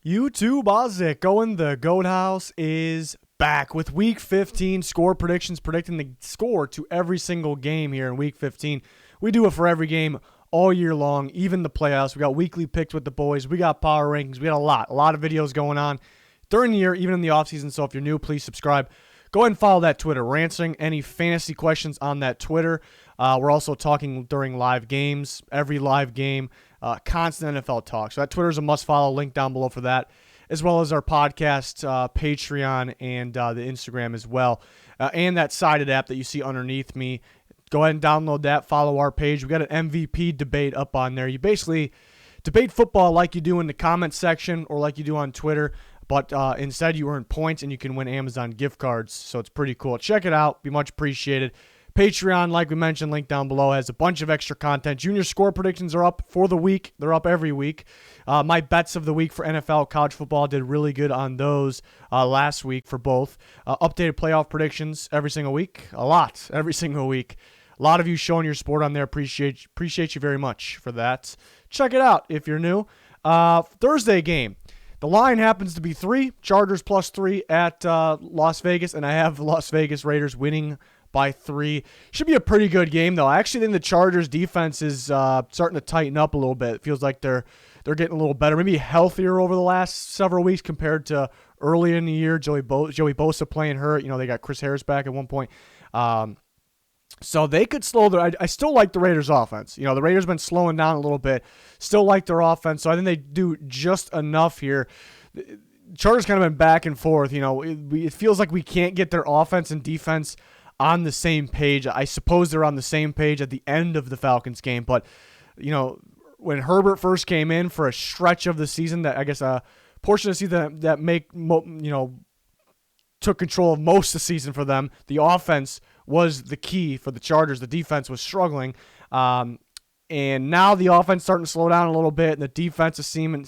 YouTube, how's it going? The Goat House is back with Week 15 score predictions, predicting the score to every single game here in Week 15. We do it for every game all year long, even the playoffs. We got weekly picks with the boys. We got power rankings. We got a lot of videos going on during the year, even in the offseason. So if you're new, please subscribe. Go ahead and follow that Twitter. We're answering any fantasy questions on that Twitter. We're also talking during live games, every live game, constant NFL talk. So that Twitter is a must-follow. Link down below for that, as well as our podcast, Patreon, and the Instagram as well, and that sided app that you see underneath me. Go ahead and download that. Follow our page. We got an MVP debate up on there. You basically debate football like you do in the comment section or like you do on Twitter. But instead, you earn points, and you can win Amazon gift cards, so it's pretty cool. Check it out. Be much appreciated. Patreon, like we mentioned, link down below, has a bunch of extra content. Junior score predictions are up for the week. They're up every week. My bets of the week for NFL, college football, did really good on those last week for both. Updated playoff predictions every single week. Every single week. A lot of you showing your support on there. Appreciate you very much for that. Check it out if you're new. Thursday game. The line happens to be 3, Chargers +3 at Las Vegas, and I have the Las Vegas Raiders winning by 3. Should be a pretty good game, though. I actually think the Chargers defense is starting to tighten up a little bit. It feels like they're getting a little better, maybe healthier over the last several weeks compared to early in the year. Joey Bosa playing hurt. You know, they got Chris Harris back at one point. So they could slow their. I still like the Raiders' offense. You know, the Raiders have been slowing down a little bit. Still like their offense, so I think they do just enough here. Chargers kind of been back and forth. You know, it feels like we can't get their offense and defense on the same page. I suppose they're on the same page at the end of the Falcons game, but you know, when Herbert first came in for a stretch of the season, that I guess a portion of the season that took control of most of the season for them, the offense was the key for the Chargers. The defense was struggling. And now the offense starting to slow down a little bit, and the defense is seeming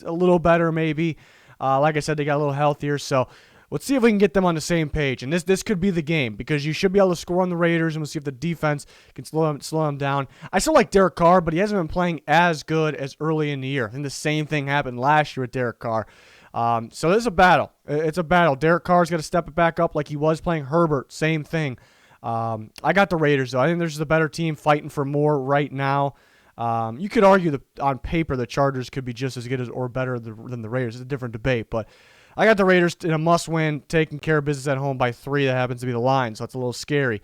a little better maybe. Like I said, they got a little healthier. So let's see if we can get them on the same page. And this could be the game because you should be able to score on the Raiders, and we'll see if the defense can slow them down. I still like Derek Carr, but he hasn't been playing as good as early in the year. I think the same thing happened last year with Derek Carr. So this is a battle. It's a battle. Derek Carr's got to step it back up like he was playing Herbert. Same thing. I got the Raiders, though. I think there's a better team fighting for more right now. You could argue that on paper the Chargers could be just as good as or better than the Raiders. It's a different debate, but I got the Raiders in a must-win, taking care of business at home by 3. That happens to be the line, so it's a little scary.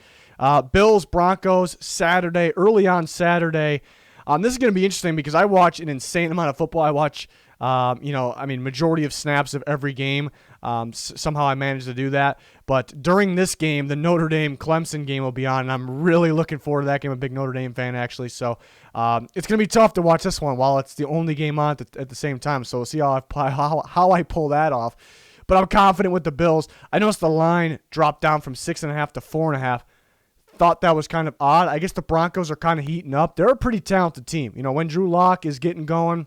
Bills, Broncos, Saturday, early on Saturday. This is going to be interesting because I watch an insane amount of football. I watch majority of snaps of every game. Somehow I managed to do that. But during this game, the Notre Dame-Clemson game will be on, and I'm really looking forward to that game. I'm a big Notre Dame fan, actually. So it's going to be tough to watch this one while it's the only game on at the same time. So we'll see how I pull that off. But I'm confident with the Bills. I noticed the line dropped down from 6.5 to 4.5. Thought that was kind of odd. I guess the Broncos are kind of heating up. They're a pretty talented team. You know, when Drew Lock is getting going,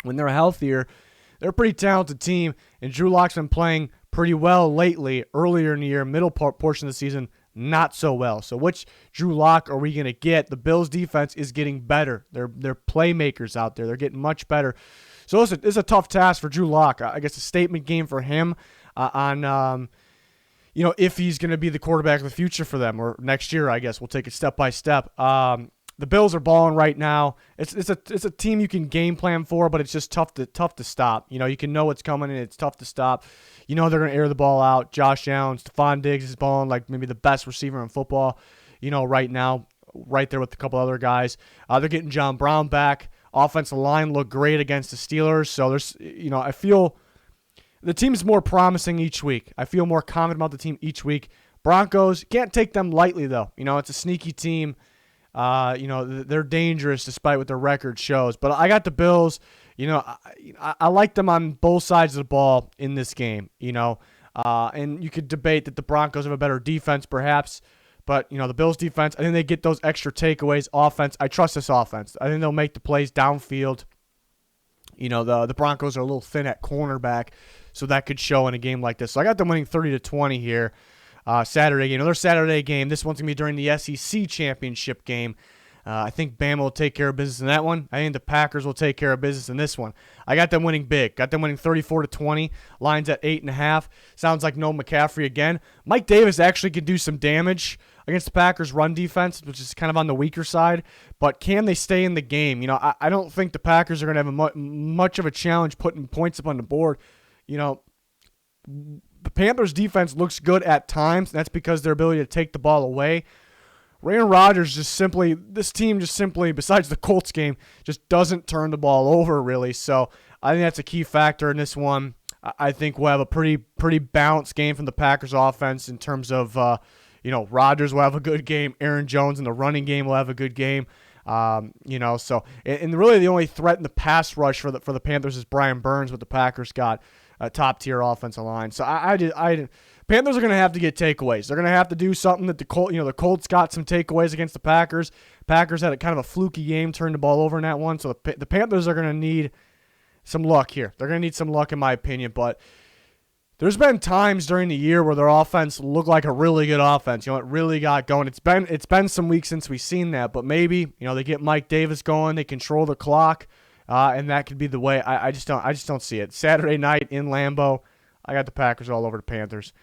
when they're healthier, they're a pretty talented team, and Drew Lock's been playing pretty well lately. Earlier in the year, middle portion of the season, not so well. So which Drew Lock are we going to get? The Bills' defense is getting better. They're playmakers out there. They're getting much better. So it's a tough task for Drew Lock. I guess a statement game for him on if he's going to be the quarterback of the future for them, or next year, I guess. We'll take it step by step. The Bills are balling right now. It's a team you can game plan for, but it's just tough to stop. You know, you can know what's coming, and it's tough to stop. You know they're going to air the ball out. Josh Allen, Stephon Diggs is balling like maybe the best receiver in football, right now, right there with a couple other guys. They're getting John Brown back. Offensive line looked great against the Steelers. So there's, I feel the team's more promising each week. I feel more confident about the team each week. Broncos, can't take them lightly, though. It's a sneaky team. They're dangerous despite what their record shows. But I got the Bills. I like them on both sides of the ball in this game. And you could debate that the Broncos have a better defense, perhaps. But, the Bills' defense, I think they get those extra takeaways. Offense, I trust this offense. I think they'll make the plays downfield. The Broncos are a little thin at cornerback, so that could show in a game like this. So I got them winning 30-20 here. Saturday game. Another Saturday game. This one's going to be during the SEC championship game. I think Bama will take care of business in that one. I think the Packers will take care of business in this one. I got them winning big. Got them winning 34-20. Lines at 8.5. Sounds like no McCaffrey again. Mike Davis actually could do some damage against the Packers' run defense, which is kind of on the weaker side. But can they stay in the game? I don't think the Packers are going to have much of a challenge putting points up on the board. The Panthers' defense looks good at times, and that's because their ability to take the ball away. Aaron Rodgers this team just simply, besides the Colts game, just doesn't turn the ball over really. So I think that's a key factor in this one. I think we'll have a pretty balanced game from the Packers offense in terms of, Rodgers will have a good game. Aaron Jones in the running game will have a good game. And really the only threat in the pass rush for the Panthers is Brian Burns, but the Packers got a top-tier offensive line. So Panthers are going to have to get takeaways. They're going to have to do something that the Colts got some takeaways against the Packers. Packers had a kind of a fluky game, turned the ball over in that one. So the Panthers are going to need some luck here. They're going to need some luck in my opinion, but there's been times during the year where their offense looked like a really good offense. It really got going. It's been some weeks since we've seen that, but maybe, they get Mike Davis going, they control the clock, and that could be the way. I just don't see it. Saturday night in Lambeau, I got the Packers all over the Panthers.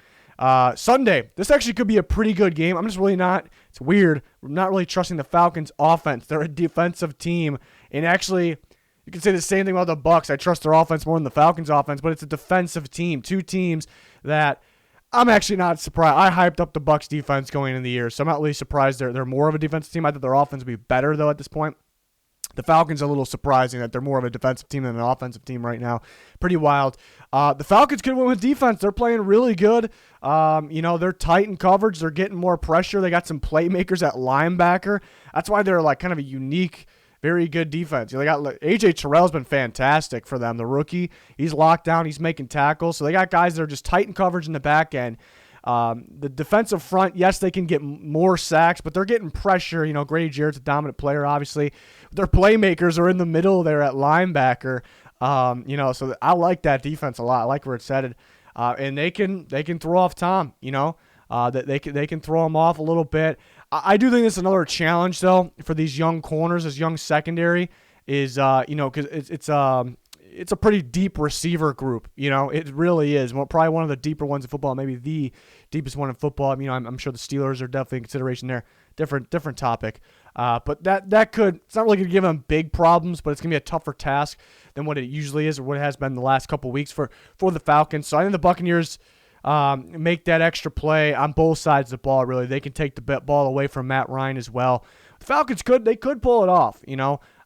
Sunday, this actually could be a pretty good game. I'm just really not. It's weird. I'm not really trusting the Falcons' offense. They're a defensive team, and actually, you can say the same thing about the Bucs. I trust their offense more than the Falcons' offense, but it's a defensive team. Two teams that I'm actually not surprised. I hyped up the Bucs defense going into the year, so I'm not really surprised they're more of a defensive team. I thought their offense would be better though at this point. The Falcons are a little surprising that they're more of a defensive team than an offensive team right now. Pretty wild. The Falcons could win with defense. They're playing really good. They're tight in coverage. They're getting more pressure. They got some playmakers at linebacker. That's why they're like kind of a unique, very good defense. They got A.J. Terrell's been fantastic for them, the rookie. He's locked down. He's making tackles. So they got guys that are just tight in coverage in the back end. The defensive front, yes, they can get more sacks, but they're getting pressure. Grady Jarrett's a dominant player, obviously. Their playmakers are in the middle there at linebacker. So I like that defense a lot. I like where it's headed. And they can throw off Tom, that they can throw him off a little bit. I do think it's another challenge, though, for these young corners, this young secondary, is, because it's a pretty deep receiver group. It really is. Probably one of the deeper ones in football, maybe the deepest one in football. I'm sure the Steelers are definitely in consideration there. Different topic. But that could, it's not really going to give them big problems, but it's going to be a tougher task than what it usually is or what it has been the last couple of weeks for the Falcons. So I think the Buccaneers make that extra play on both sides of the ball, really. They can take the ball away from Matt Ryan as well. The Falcons could pull it off,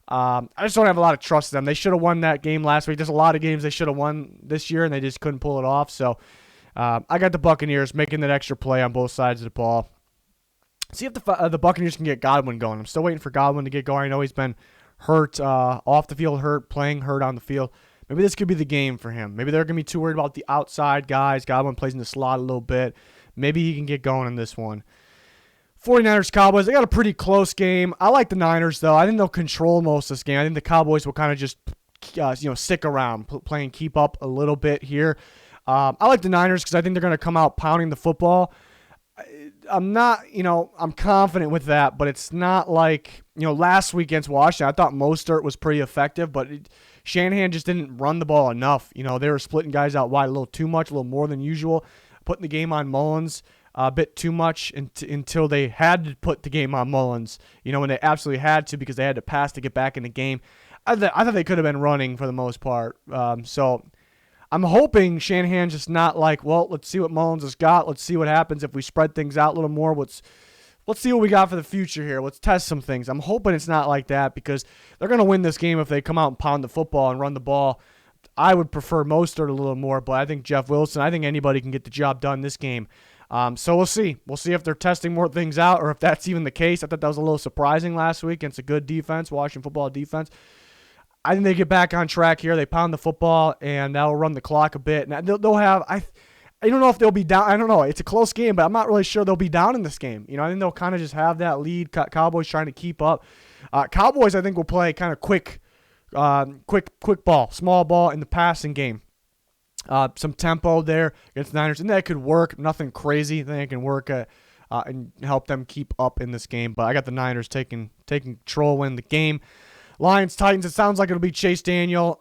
I just don't have a lot of trust in them. They should have won that game last week. There's a lot of games they should have won this year, and they just couldn't pull it off. So I got the Buccaneers making that extra play on both sides of the ball. See if the Buccaneers can get Godwin going. I'm still waiting for Godwin to get going. I know he's been hurt, off the field hurt, playing hurt on the field. Maybe this could be the game for him. Maybe they're going to be too worried about the outside guys. Godwin plays in the slot a little bit. Maybe he can get going in this one. 49ers, Cowboys, they got a pretty close game. I like the Niners, though. I think they'll control most of this game. I think the Cowboys will kind of just stick around, play and keep up a little bit here. I like the Niners because I think they're going to come out pounding the football. I'm confident with that, but it's not like, last week against Washington, I thought Mostert was pretty effective, but Shanahan just didn't run the ball enough. They were splitting guys out wide a little too much, a little more than usual, putting the game on Mullins a bit too much until they had to put the game on Mullins, when they absolutely had to because they had to pass to get back in the game. I thought they could have been running for the most part. So I'm hoping Shanahan's just not like, well, let's see what Mullins has got. Let's see what happens if we spread things out a little more. Let's see what we got for the future here. Let's test some things. I'm hoping it's not like that because they're going to win this game if they come out and pound the football and run the ball. I would prefer Mostert a little more, but I think Jeff Wilson, I think anybody can get the job done this game. So we'll see. We'll see if they're testing more things out or if that's even the case. I thought that was a little surprising last week against a good defense, Washington football defense. I think they get back on track here. They pound the football, and that'll run the clock a bit. And they'll have I don't know if they'll be down. I don't know. It's a close game, but I'm not really sure they'll be down in this game. I think they'll kind of just have that lead. Cowboys trying to keep up. Cowboys, I think, will play kind of quick ball, small ball in the passing game. Some tempo there against the Niners, and that could work. Nothing crazy. I think it can work and help them keep up in this game. But I got the Niners taking control, win the game. Lions, Titans, it sounds like it'll be Chase Daniel.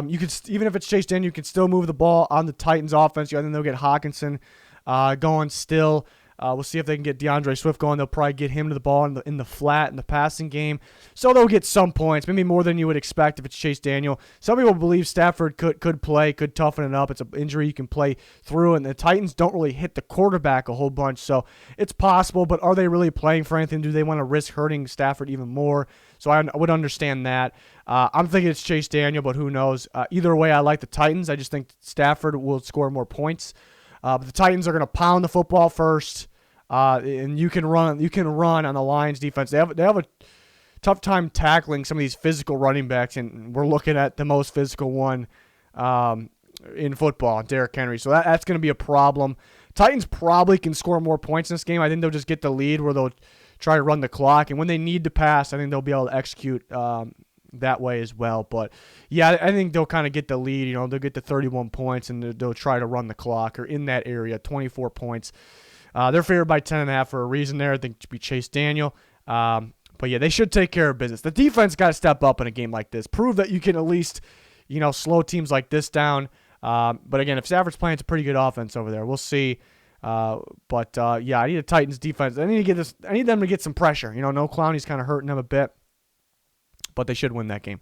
You could even if it's Chase Daniel, you can still move the ball on the Titans offense. I think they'll get Hawkinson going still. We'll see if they can get DeAndre Swift going. They'll probably get him to the ball in the flat in the passing game. So they'll get some points, maybe more than you would expect if it's Chase Daniel. Some people believe Stafford could play, could toughen it up. It's an injury you can play through, and the Titans don't really hit the quarterback a whole bunch. So it's possible, but are they really playing for anything? Do they want to risk hurting Stafford even more? So I would understand that. I'm thinking it's Chase Daniel, but who knows? Either way, I like the Titans. I just think Stafford will score more points. But the Titans are going to pound the football first, and you can run on the Lions defense. They have a tough time tackling some of these physical running backs, and we're looking at the most physical one in football, Derrick Henry. So that's going to be a problem. Titans probably can score more points in this game. I think they'll just get the lead where they'll try to run the clock, and when they need to pass, I think they'll be able to execute that way as well. But yeah, I think they'll kind of get the lead. They'll get the 31 points, and they'll try to run the clock, or in that area, 24 points. They're favored by 10.5 for a reason there. I think it should be Chase Daniel. But yeah, they should take care of business. The defense got to step up in a game like this. Prove that you can at least, slow teams like this down. But again, if Stafford's playing, it's a pretty good offense over there. We'll see. But I need a Titans defense. I need them to get some pressure. No Clowney's kind of hurting them a bit, but they should win that game.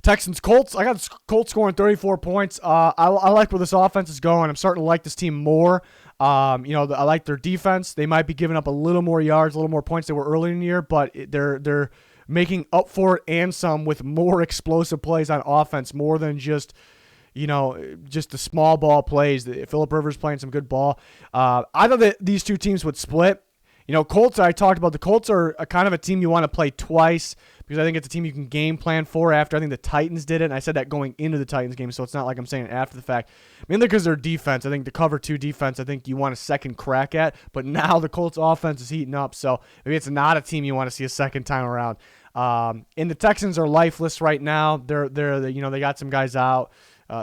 Texans, Colts. I got Colts scoring 34 points. I like where this offense is going. I'm starting to like this team more. I like their defense. They might be giving up a little more yards, a little more points than were early in the year, but they're making up for it and some with more explosive plays on offense, more than just the small ball plays. Phillip Rivers playing some good ball. I thought that these two teams would split. Colts, I talked about the Colts are a kind of a team you want to play twice because I think it's a team you can game plan for after. I think the Titans did it, and I said that going into the Titans game, so it's not like I'm saying it after the fact. Mainly because their defense, I think the cover 2 defense, I think you want a second crack at, but now the Colts offense is heating up, so maybe it's not a team you want to see a second time around. And the Texans are lifeless right now. They got some guys out,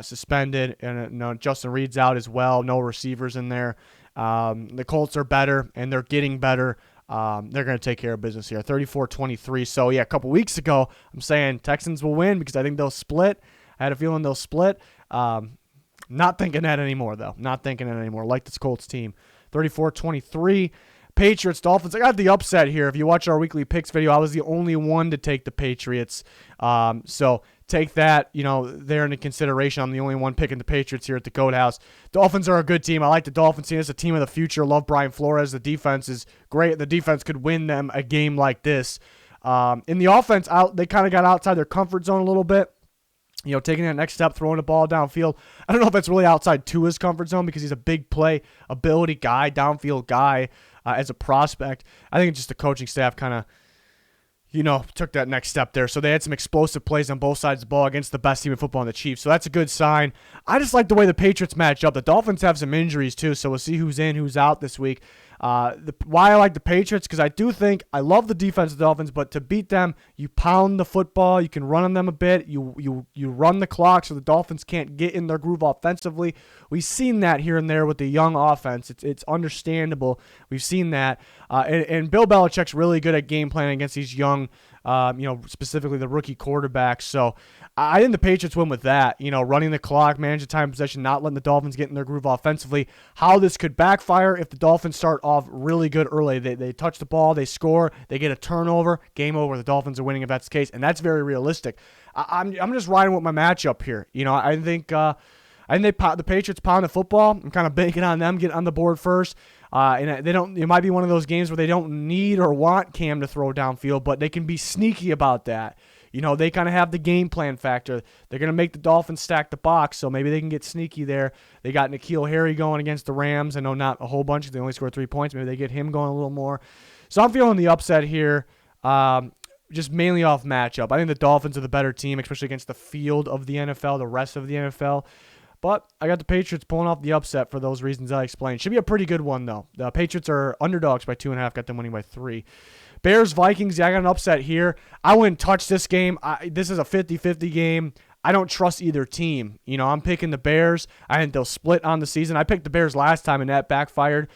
suspended, and Justin Reed's out as well. No receivers in there. The Colts are better, and they're getting better. They're going to take care of business here, 34-23. So, yeah, a couple weeks ago, I'm saying Texans will win because I think they'll split. I had a feeling they'll split. Not thinking that anymore, though. Not thinking that anymore. Like this Colts team. 34-23. Patriots, Dolphins. I got the upset here. If you watch our weekly picks video, I was the only one to take the Patriots. So take that, there into consideration. I'm the only one picking the Patriots here at the Goat House. Dolphins are a good team. I like the Dolphins team. It's a team of the future. Love Brian Flores. The defense is great. The defense could win them a game like this. In the offense, they kind of got outside their comfort zone a little bit. Taking that next step, throwing the ball downfield. I don't know if that's really outside Tua's comfort zone because he's a big play ability guy, downfield guy as a prospect. I think just the coaching staff kind of, took that next step there. So they had some explosive plays on both sides of the ball against the best team in football in the Chiefs. So that's a good sign. I just like the way the Patriots match up. The Dolphins have some injuries too, so we'll see who's in, who's out this week. Why I like the Patriots, because I do think I love the defense of the Dolphins, but to beat them, you pound the football, you can run on them a bit, you run the clock so the Dolphins can't get in their groove offensively. We've seen that here and there with the young offense. It's understandable. We've seen that, and Bill Belichick's really good at game planning against these young, specifically the rookie quarterbacks. So I think the Patriots win with that, running the clock, managing time of possession, not letting the Dolphins get in their groove offensively. How this could backfire if the Dolphins start off really good early. They touch the ball, they score, they get a turnover, game over. The Dolphins are winning if that's the case, and that's very realistic. I'm just riding with my matchup here. I think the Patriots pound the football. I'm kind of banking on them getting on the board first. And they don't. It might be one of those games where they don't need or want Cam to throw downfield, but they can be sneaky about that. They kind of have the game plan factor. They're going to make the Dolphins stack the box, so maybe they can get sneaky there. They got N'Keal Harry going against the Rams. I know not a whole bunch. They only scored 3 points. Maybe they get him going a little more. So I'm feeling the upset here, just mainly off matchup. I think the Dolphins are the better team, especially against the field of the NFL, the rest of the NFL. But I got the Patriots pulling off the upset for those reasons I explained. Should be a pretty good one, though. The Patriots are underdogs by 2.5. Got them winning by 3. Bears, Vikings, yeah, I got an upset here. I wouldn't touch this game. This is a 50-50 game. I don't trust either team. I'm picking the Bears. I think they'll split on the season. I picked the Bears last time, and that backfired.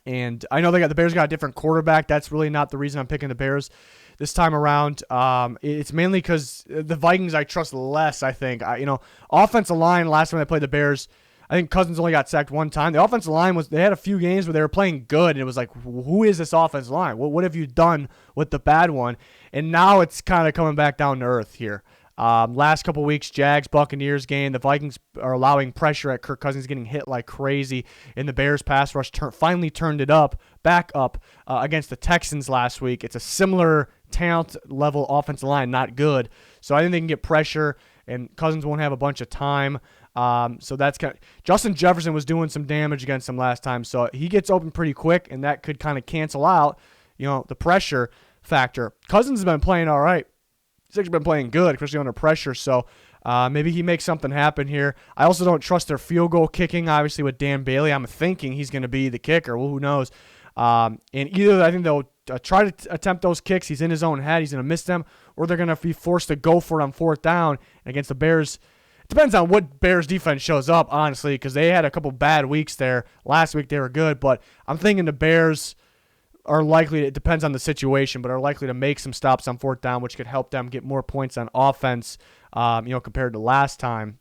And I know the Bears got a different quarterback. That's really not the reason I'm picking the Bears this time around. It's mainly because the Vikings I trust less, I think. Offensive line, last time they played the Bears, I think Cousins only got sacked one time. The offensive line they had a few games where they were playing good, and it was like, who is this offensive line? What have you done with the bad one? And now it's kind of coming back down to earth here. Last couple weeks, Jags, Buccaneers game, the Vikings are allowing pressure at Kirk Cousins getting hit like crazy, and the Bears pass rush finally turned it back up against the Texans last week. It's a similar talent level offensive line, not good. So I think they can get pressure, and Cousins won't have a bunch of time. So that's Justin Jefferson was doing some damage against him last time, so he gets open pretty quick, and that could kind of cancel out, the pressure factor. Cousins has been playing all right. He's actually been playing good, especially under pressure, so maybe he makes something happen here. I also don't trust their field goal kicking, obviously, with Dan Bailey. I'm thinking he's going to be the kicker. Well, who knows? And either I think they'll try to attempt those kicks. He's in his own head. He's going to miss them, or they're going to be forced to go for it on fourth down against the Bears. It depends on what Bears defense shows up, honestly, because they had a couple bad weeks there. Last week they were good, but I'm thinking the Bears are likely, it depends on the situation, but are likely to make some stops on fourth down, which could help them get more points on offense, compared to last time.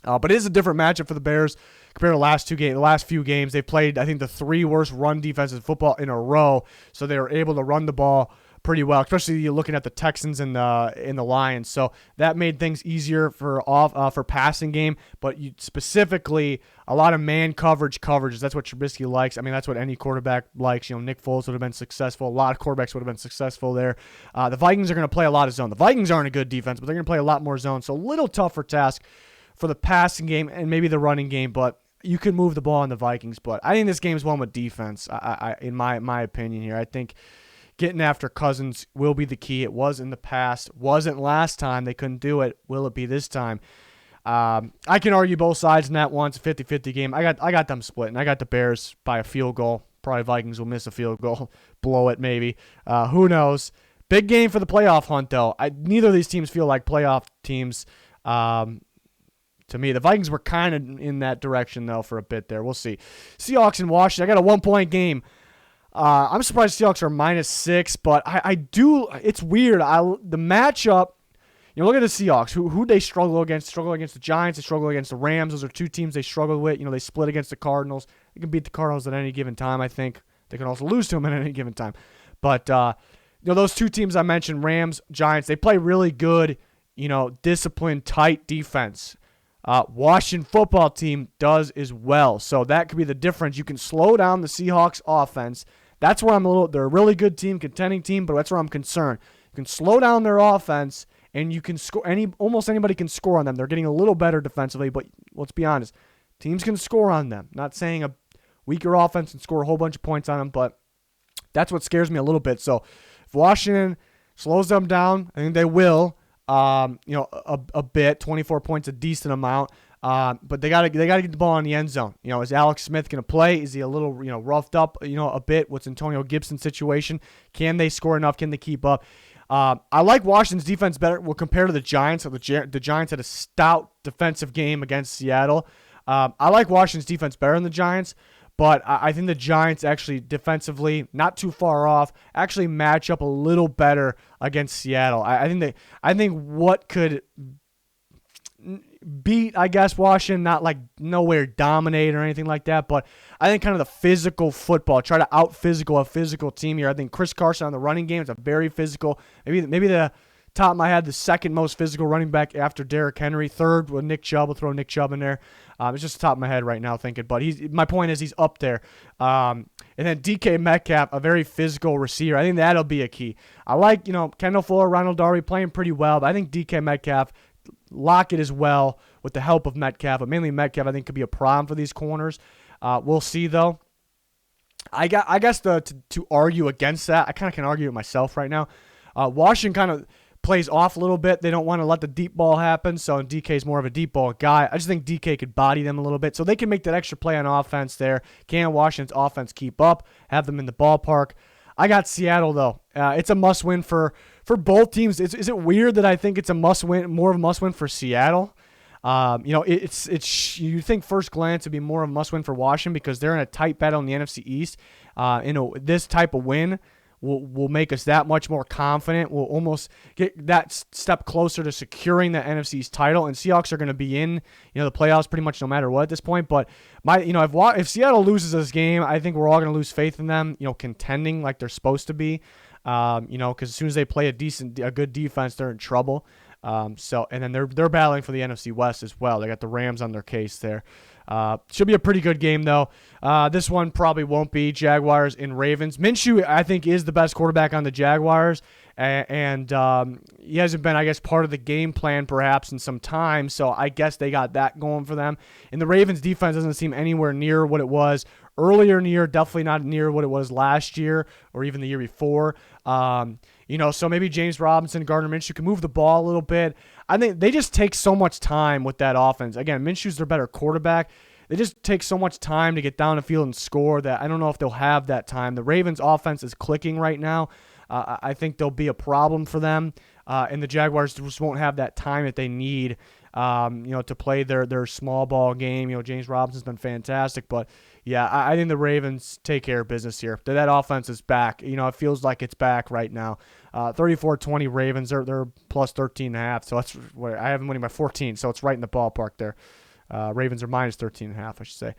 But it is a different matchup for the Bears compared to the last few games. They played, I think, the 3 worst run defenses in football in a row, so they were able to run the ball pretty well, especially you're looking at the Texans and the Lions. So that made things easier for passing game, but specifically a lot of man coverages. That's what Trubisky likes. I mean, that's what any quarterback likes. Nick Foles would have been successful. A lot of quarterbacks would have been successful there. The Vikings are going to play a lot of zone. The Vikings aren't a good defense, but they're going to play a lot more zone. So a little tougher task for the passing game and maybe the running game, but you can move the ball on the Vikings. But I think this game is one with defense, in my opinion here. I think getting after Cousins will be the key. It was in the past. Wasn't last time. They couldn't do it. Will it be this time? I can argue both sides in that one. It's a 50-50 game. I got them splitting. I got the Bears by a field goal. Probably Vikings will miss a field goal. Blow it maybe. Who knows? Big game for the playoff hunt, though. Neither of these teams feel like playoff teams to me. The Vikings were kind of in that direction, though, for a bit there. We'll see. Seahawks and Washington. I got a 1-point game. I'm surprised Seahawks are -6, but I do. It's weird. The matchup. Look at the Seahawks. Who they struggle against? Struggle against the Giants. They struggle against the Rams. Those are 2 teams they struggle with. They split against the Cardinals. They can beat the Cardinals at any given time. I think they can also lose to them at any given time. But those 2 teams I mentioned, Rams, Giants, they play really good. Disciplined, tight defense. Washington football team does as well. So that could be the difference. You can slow down the Seahawks offense. That's where they're a really good team, contending team, but that's where I'm concerned. You can slow down their offense, and you can score. Almost anybody can score on them. They're getting a little better defensively, but let's be honest. Teams can score on them. Not saying a weaker offense and score a whole bunch of points on them, but that's what scares me a little bit. So if Washington slows them down, I think they will. A bit. 24 points, a decent amount. But they gotta get the ball in the end zone. Is Alex Smith gonna play? Is he a little roughed up? A bit. What's Antonio Gibson's situation? Can they score enough? Can they keep up? I like Washington's defense better. Well, compared to the Giants. The Giants had a stout defensive game against Seattle. I like Washington's defense better than the Giants. But I think the Giants actually defensively, not too far off, actually match up a little better against Seattle. I think what could beat, I guess, Washington, not like nowhere dominate or anything like that, but I think kind of the physical football, try to out-physical a physical team here. I think Chris Carson on the running game is a very physical, maybe the top of my head, the second most physical running back after Derrick Henry. Third with Nick Chubb. We'll throw Nick Chubb in there. It's just the top of my head right now thinking, but my point is he's up there. And then DK Metcalf, a very physical receiver. I think that'll be a key. I like, Kendall Fuller, Ronald Darby playing pretty well, but I think DK Metcalf, Lockett as well with the help of Metcalf, but mainly Metcalf I think could be a problem for these corners. We'll see though. I guess to argue against that, I kind of can argue it myself right now. Washington kind of plays off a little bit. They don't want to let the deep ball happen, so DK is more of a deep ball guy. I just think DK could body them a little bit, so they can make that extra play on offense there. Can Washington's offense keep up, have them in the ballpark? I got Seattle, though. It's a must-win for both teams. Is it weird that I think it's a must-win, more of a must-win for Seattle? It's you think first glance it'd be more of a must win for Washington because they're in a tight battle in the NFC East. This type of win will make us that much more confident. We'll almost get that step closer to securing the NFC's title. And Seahawks are going to be in, the playoffs pretty much no matter what at this point. But if Seattle loses this game, I think we're all going to lose faith in them, contending like they're supposed to be. Because as soon as they play a good defense, they're in trouble. And then they're battling for the NFC West as well. They got the Rams on their case there. Should be a pretty good game, though. This one probably won't be Jaguars and Ravens. Minshew, I think, is the best quarterback on the Jaguars, and he hasn't been, I guess, part of the game plan perhaps in some time, so I guess they got that going for them. And the Ravens' defense doesn't seem anywhere near what it was earlier in the year, definitely not near what it was last year or even the year before. So maybe James Robinson, Gardner Minshew can move the ball a little bit. I think they just take so much time with that offense. Again, Minshew's their better quarterback. They just take so much time to get down the field and score that I don't know if they'll have that time. The Ravens' offense is clicking right now. I think there'll be a problem for them, and the Jaguars just won't have that time that they need, to play their small ball game. James Robinson's been fantastic, but yeah, I think the Ravens take care of business here. That offense is back. It feels like it's back right now. 34-20 Ravens. They're plus 13.5. So that's where I have them winning by 14. So it's right in the ballpark there. Ravens are minus 13.5, I should say.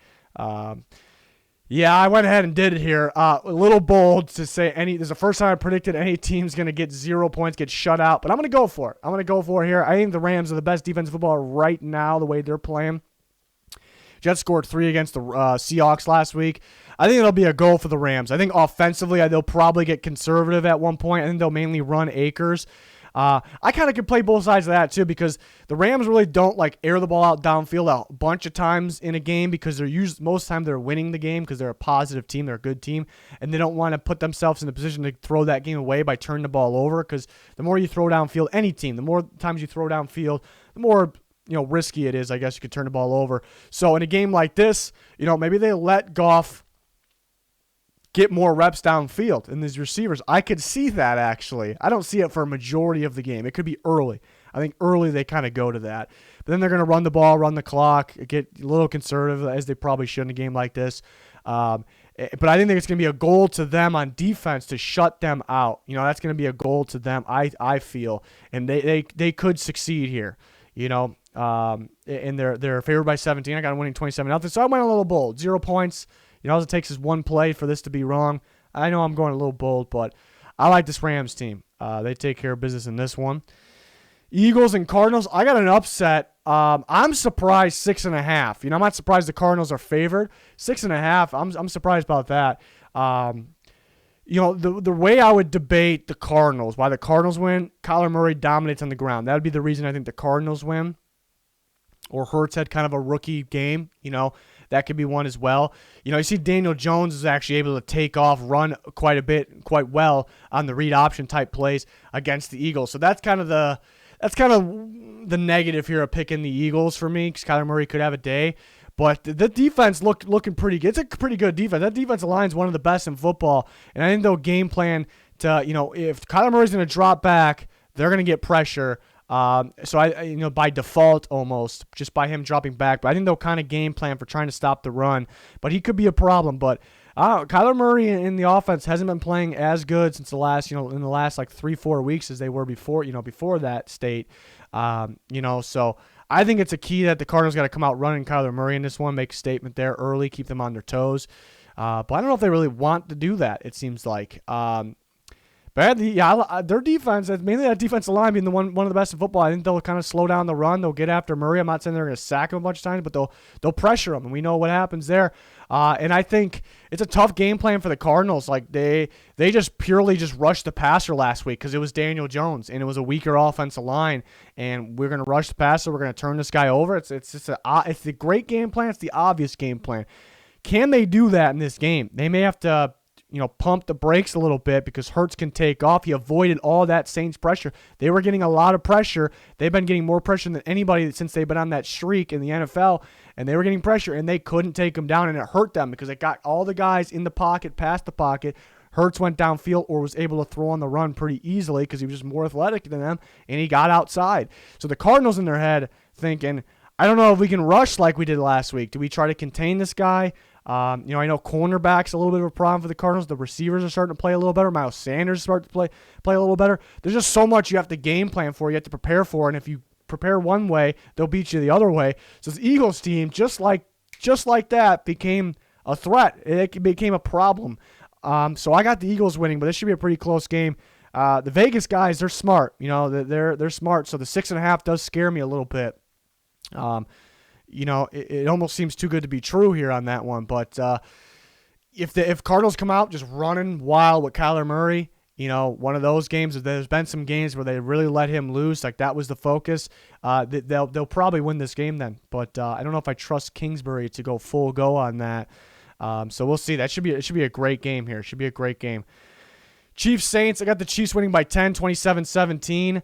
I went ahead and did it here. A little bold to say this is the first time I predicted any team's going to get 0 points, get shut out. But I'm going to go for it. Here. I think the Rams are the best defensive football right now, the way they're playing. Jets scored 3 against the Seahawks last week. I think it'll be a goal for the Rams. I think offensively, they'll probably get conservative at one point. I think they'll mainly run Akers. I kind of can play both sides of that too because the Rams really don't air the ball out downfield a bunch of times in a game because most of the time they're winning the game because they're a positive team, they're a good team, and they don't want to put themselves in a position to throw that game away by turning the ball over because the more you throw downfield, any team, the more times you throw downfield, the more risky it is, I guess you could turn the ball over. So in a game like this, maybe they let Goff get more reps downfield in these receivers. I could see that, actually. I don't see it for a majority of the game. It could be early. I think early they kind of go to that. But then they're going to run the ball, run the clock, get a little conservative, as they probably should in a game like this. But I think it's going to be a goal to them on defense to shut them out. That's going to be a goal to them, I feel. And they could succeed here, and they're favored by 17. I got them winning 27-0. So I went a little bold. 0 points. All it takes is one play for this to be wrong. I know I'm going a little bold, but I like this Rams team. They take care of business in this one. Eagles and Cardinals. I got an upset. I'm surprised 6.5. I'm not surprised the Cardinals are favored. 6.5. I'm surprised about that. The way I would debate the Cardinals, why the Cardinals win, Kyler Murray dominates on the ground. That would be the reason I think the Cardinals win. Or Hurts had kind of a rookie game, that could be one as well. You see Daniel Jones is actually able to take off, run quite a bit, quite well on the read option type plays against the Eagles. So that's kind of the negative here of picking the Eagles for me because Kyler Murray could have a day. But the defense looking pretty good. It's a pretty good defense. That defensive line is one of the best in football. And I think they'll game plan to, if Kyler Murray's going to drop back, they're going to get pressure. So I by default almost, just by him dropping back. But I think they'll kind of game plan for trying to stop the run. But he could be a problem. But Kyler Murray in the offense hasn't been playing as good since the last, in the last 3-4 weeks as they were before, before that state. So I think it's a key that the Cardinals got to come out running Kyler Murray in this one, make a statement there early, keep them on their toes. But I don't know if they really want to do that, it seems like. But their defense, mainly that defensive line being one of the best in football, I think they'll kind of slow down the run. They'll get after Murray. I'm not saying they're going to sack him a bunch of times, but they'll pressure him, and we know what happens there. And I think it's a tough game plan for the Cardinals. They just purely rushed the passer last week because it was Daniel Jones, and it was a weaker offensive line. And we're going to rush the passer. We're going to turn this guy over. It's the great game plan. It's the obvious game plan. Can they do that in this game? They may have to pump the brakes a little bit because Hurts can take off. He avoided all that Saints pressure. They were getting a lot of pressure. They've been getting more pressure than anybody since they've been on that streak in the NFL, and they were getting pressure, and they couldn't take them down, and it hurt them because it got all the guys in the pocket, past the pocket. Hurts went downfield or was able to throw on the run pretty easily because he was just more athletic than them, and he got outside. So the Cardinals in their head thinking, I don't know if we can rush like we did last week. Do we try to contain this guy? I know cornerback's a little bit of a problem for the Cardinals. The receivers are starting to play a little better. Miles Sanders is starting to play a little better. There's just so much you have to game plan for, you have to prepare for, and if you prepare one way, they'll beat you the other way. So the Eagles team, just like that, became a threat. It became a problem. So I got the Eagles winning, but this should be a pretty close game. The Vegas guys, they're smart. They're smart. So the 6.5 does scare me a little bit. It almost seems too good to be true here on that one. But if Cardinals come out just running wild with Kyler Murray, one of those games, there's been some games where they really let him loose, like that was the focus. They'll probably win this game then. But I don't know if I trust Kingsbury to go full go on that. So we'll see. It should be a great game here. It should be a great game. Chiefs Saints. I got the Chiefs winning by 10, 27-17.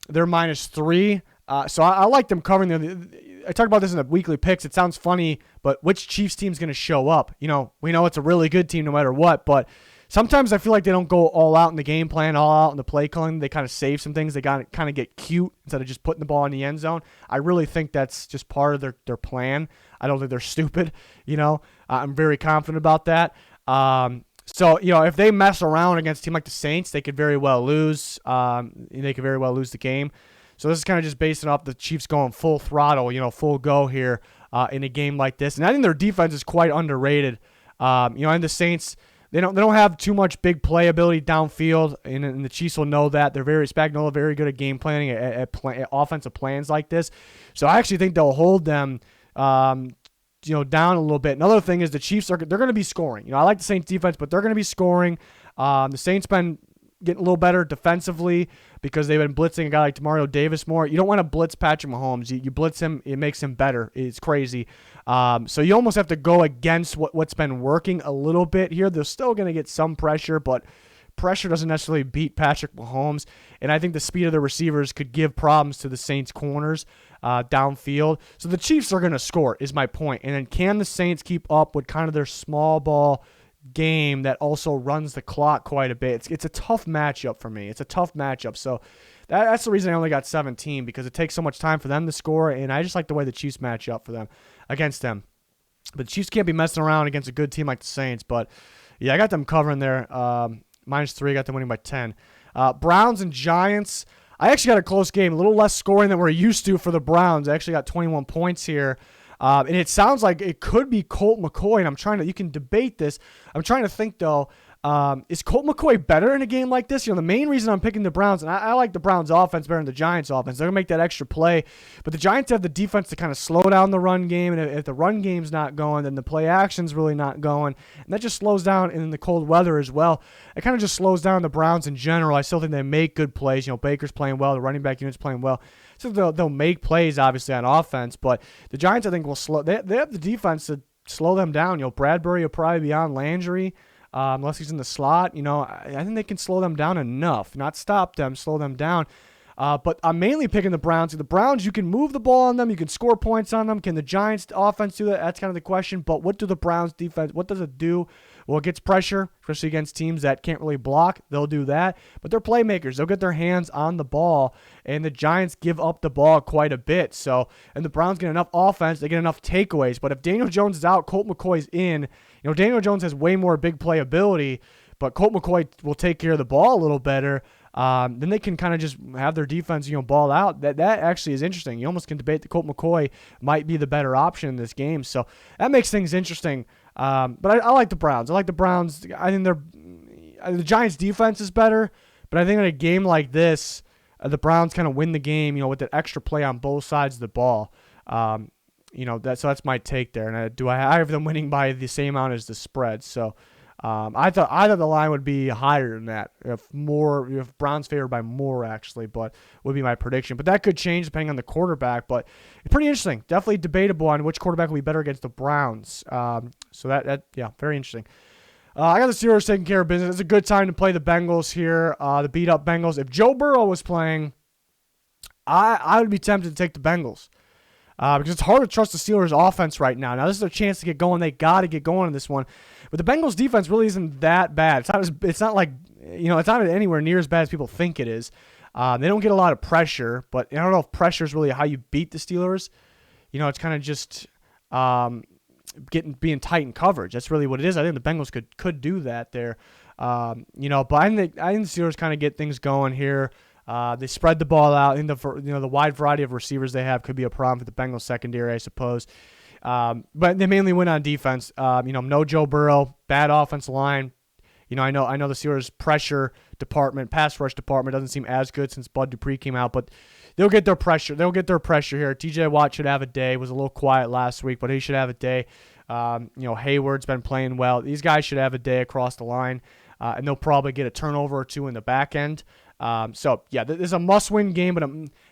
They're -3. So I like them covering them. I talked about this in the weekly picks. It sounds funny, but which Chiefs team's going to show up? We know it's a really good team no matter what, but sometimes I feel like they don't go all out in the game plan, all out in the play calling. They kind of save some things. They kind of get cute instead of just putting the ball in the end zone. I really think that's just part of their plan. I don't think they're stupid. I'm very confident about that. So if they mess around against a team like the Saints, they could very well lose. They could very well lose the game. So this is kind of just basing off the Chiefs going full throttle, full go here in a game like this. And I think their defense is quite underrated. And the Saints, they don't have too much big play ability downfield, and the Chiefs will know that. They're Spagnuolo very good at game planning, at offensive plans like this. So I actually think they'll hold them down a little bit. Another thing is the Chiefs they're going to be scoring. I like the Saints defense, but they're going to be scoring. The Saints been getting a little better defensively because they've been blitzing a guy like Demario Davis more. You don't want to blitz Patrick Mahomes. You blitz him, it makes him better. It's crazy. So you almost have to go against what's been working a little bit here. They're still going to get some pressure, but pressure doesn't necessarily beat Patrick Mahomes. And I think the speed of the receivers could give problems to the Saints corners downfield. So the Chiefs are going to score is my point. And then can the Saints keep up with kind of their small ball game that also runs the clock quite a bit? It's a tough matchup for me. It's a tough matchup. So that's the reason I only got 17, because it takes so much time for them to score, and I just like the way the Chiefs match up against them. But the Chiefs can't be messing around against a good team like the Saints. But yeah, I got them covering there. -3, got them winning by 10. Browns and Giants. I actually got a close game, a little less scoring than we're used to for the Browns. I actually got 21 points here. And it sounds like it could be Colt McCoy, and you can debate this. I'm trying to think, though, is Colt McCoy better in a game like this? The main reason I'm picking the Browns, and I like the Browns offense better than the Giants offense. They're going to make that extra play, but the Giants have the defense to kind of slow down the run game, and if the run game's not going, then the play action's really not going, and that just slows down in the cold weather as well. It kind of just slows down the Browns in general. I still think they make good plays. Baker's playing well, the running back unit's playing well. So they'll make plays, obviously, on offense, but the Giants, I think, will slow. They have the defense to slow them down. Bradbury will probably be on Landry, unless he's in the slot. I think they can slow them down enough, not stop them, slow them down. But I'm mainly picking the Browns. The Browns, you can move the ball on them, you can score points on them. Can the Giants offense do that? That's kind of the question. But what do the Browns defense? What does it do? Well, it gets pressure, especially against teams that can't really block. They'll do that. But they're playmakers. They'll get their hands on the ball, and the Giants give up the ball quite a bit. And the Browns get enough offense. They get enough takeaways. But if Daniel Jones is out, Colt McCoy's in. Daniel Jones has way more big play ability, but Colt McCoy will take care of the ball a little better. Then they can kind of just have their defense, ball out. That actually is interesting. You almost can debate that Colt McCoy might be the better option in this game. So that makes things interesting. But I like the Browns. I like the Browns. I think the Giants' defense is better, but I think in a game like this, the Browns kind of win the game, with that extra play on both sides of the ball. So that's my take there. And I have them winning by the same amount as the spread. So I thought the line would be higher than that, if Browns favored by more, actually, but would be my prediction. But that could change depending on the quarterback. But it's pretty interesting. Definitely debatable on which quarterback will be better against the Browns. So yeah, very interesting. I got the Steelers taking care of business. It's a good time to play the Bengals here, the beat-up Bengals. If Joe Burrow was playing, I would be tempted to take the Bengals. Because it's hard to trust the Steelers' offense right now. Now, this is their chance to get going. They got to get going in this one. But the Bengals' defense really isn't that bad. It's not anywhere near as bad as people think it is. They don't get a lot of pressure, but I don't know if pressure is really how you beat the Steelers. it's kind of just being tight in coverage. That's really what it is. I think the Bengals could do that there. But I think the Steelers kind of get things going here. They spread the ball out. In the wide variety of receivers they have could be a problem for the Bengals secondary, I suppose. But they mainly win on defense. No Joe Burrow, bad offensive line. I know the Steelers' pass rush department doesn't seem as good since Bud Dupree came out, but they'll get their pressure. They'll get their pressure here. TJ Watt should have a day. Was a little quiet last week, but he should have a day. Hayward's been playing well. These guys should have a day across the line, and they'll probably get a turnover or two in the back end. This is a must-win game, but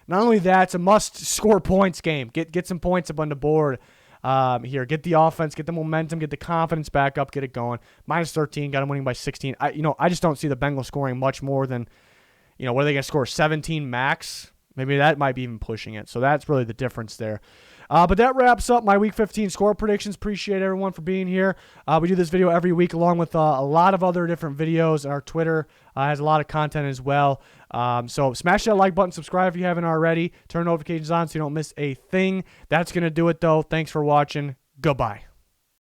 not only that, it's a must-score points game. Get some points up on the board. Here, get the offense, get the momentum, get the confidence back up, get it going. -13, got them winning by 16. I just don't see the Bengals scoring much more than, what are they going to score? 17 max? Maybe that might be even pushing it. So that's really the difference there. But that wraps up my Week 15 score predictions. Appreciate everyone for being here. We do this video every week along with a lot of other different videos. Our Twitter has a lot of content as well. So smash that like button, subscribe if you haven't already. Turn notifications on so you don't miss a thing. That's going to do it, though. Thanks for watching. Goodbye.